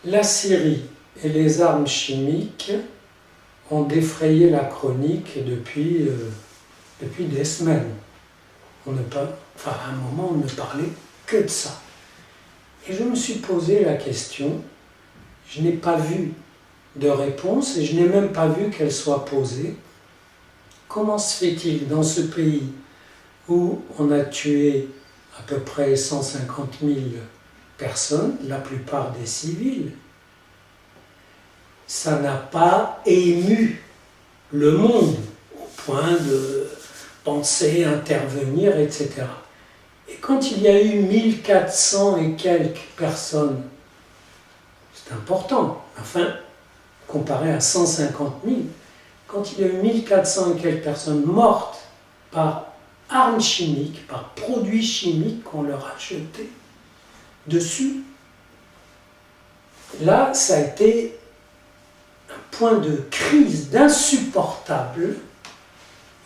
La Syrie et les armes chimiques ont défrayé la chronique depuis des semaines. À un moment, on ne parlait que de ça. Et je me suis posé la question, je n'ai pas vu de réponse et je n'ai même pas vu qu'elle soit posée. Comment se fait-il dans ce pays où on a tué à peu près 150 000 personnes, la plupart des civils, ça n'a pas ému le monde au point de penser, intervenir, etc. Et quand il y a eu 1400 et quelques personnes, c'est important, enfin, comparé à 150 000, quand il y a eu 1400 et quelques personnes mortes par armes chimiques, par produits chimiques qu'on leur a jetés dessus, là, ça a été un point de crise, d'insupportable,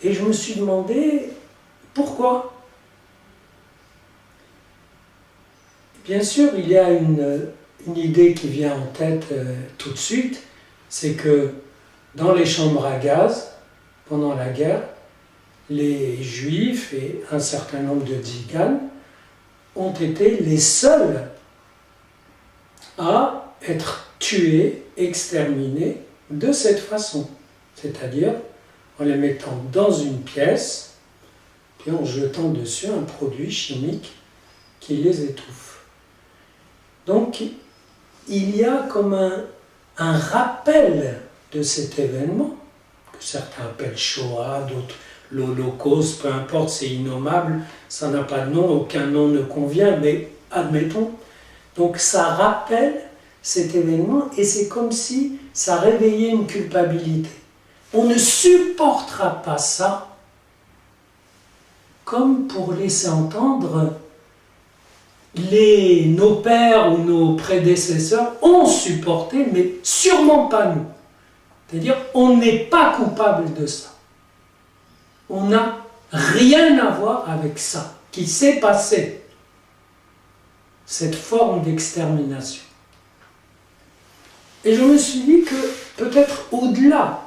et je me suis demandé pourquoi. Bien sûr, il y a une idée qui vient en tête tout de suite, c'est que dans les chambres à gaz, pendant la guerre, les Juifs et un certain nombre de tziganes ont été les seuls à être tués, exterminés de cette façon. C'est-à-dire en les mettant dans une pièce, puis en jetant dessus un produit chimique qui les étouffe. Donc, il y a comme un rappel de cet événement, que certains appellent Shoah, d'autres l'Holocauste, peu importe, c'est innommable, ça n'a pas de nom, aucun nom ne convient, mais admettons. Donc ça rappelle cet événement et c'est comme si ça réveillait une culpabilité. On ne supportera pas ça, comme pour laisser entendre nos pères ou nos prédécesseurs ont supporté, mais sûrement pas nous. C'est-à-dire, on n'est pas coupable de ça. On n'a rien à voir avec ça, qui s'est passé, cette forme d'extermination. Et je me suis dit que peut-être au-delà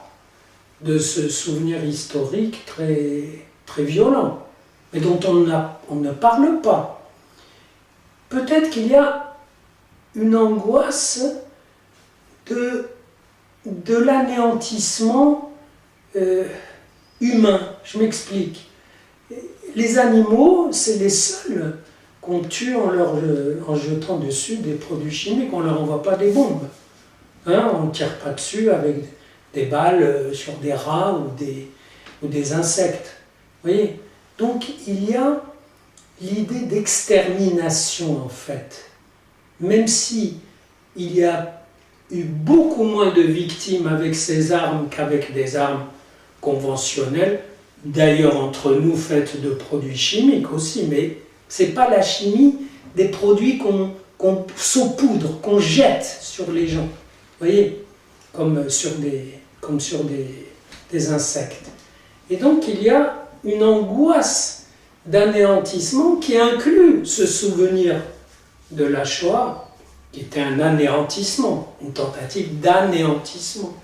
de ce souvenir historique très, très violent, mais dont on ne parle pas, peut-être qu'il y a une angoisse de l'anéantissement humain. Je m'explique. Les animaux, c'est les seuls qu'on tue en jetant dessus des produits chimiques. On ne leur envoie pas des bombes. On ne tire pas dessus avec des balles sur des rats ou des insectes. Vous voyez ? Donc il y a l'idée d'extermination en fait. Même si il y a eu beaucoup moins de victimes avec ces armes qu'avec des armes conventionnelles, d'ailleurs entre nous faites de produits chimiques aussi, mais ce n'est pas la chimie des produits qu'on saupoudre, qu'on jette sur les gens, vous voyez, comme sur des insectes. Et donc il y a une angoisse d'anéantissement qui inclut ce souvenir de la Shoah, qui était un anéantissement, une tentative d'anéantissement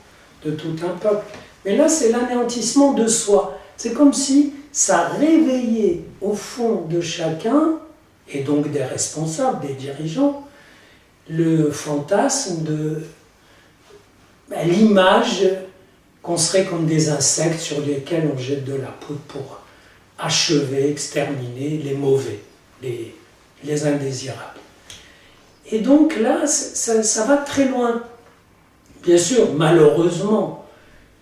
de tout un peuple. Mais là, c'est l'anéantissement de soi. C'est comme si ça réveillait au fond de chacun, et donc des responsables, des dirigeants, le fantasme de l'image qu'on serait comme des insectes sur lesquels on jette de la poudre pour achever, exterminer les mauvais, les indésirables. Et donc là, ça va très loin. Bien sûr, malheureusement,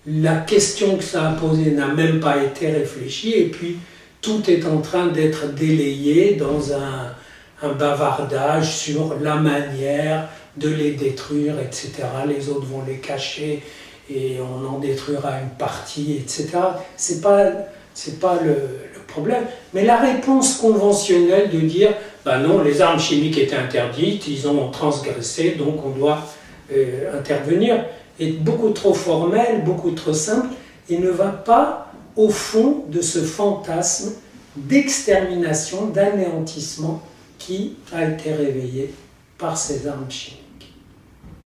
la question que ça a posée n'a même pas été réfléchie, et puis tout est en train d'être délayé dans un bavardage sur la manière de les détruire, etc. Les autres vont les cacher et on en détruira une partie, etc. C'est pas le problème. Mais la réponse conventionnelle de dire ben non, les armes chimiques étaient interdites, ils ont transgressé, donc on doit intervenir, est beaucoup trop formelle, beaucoup trop simple, et ne va pas au fond de ce fantasme d'extermination, d'anéantissement qui a été réveillé par ces armes chimiques.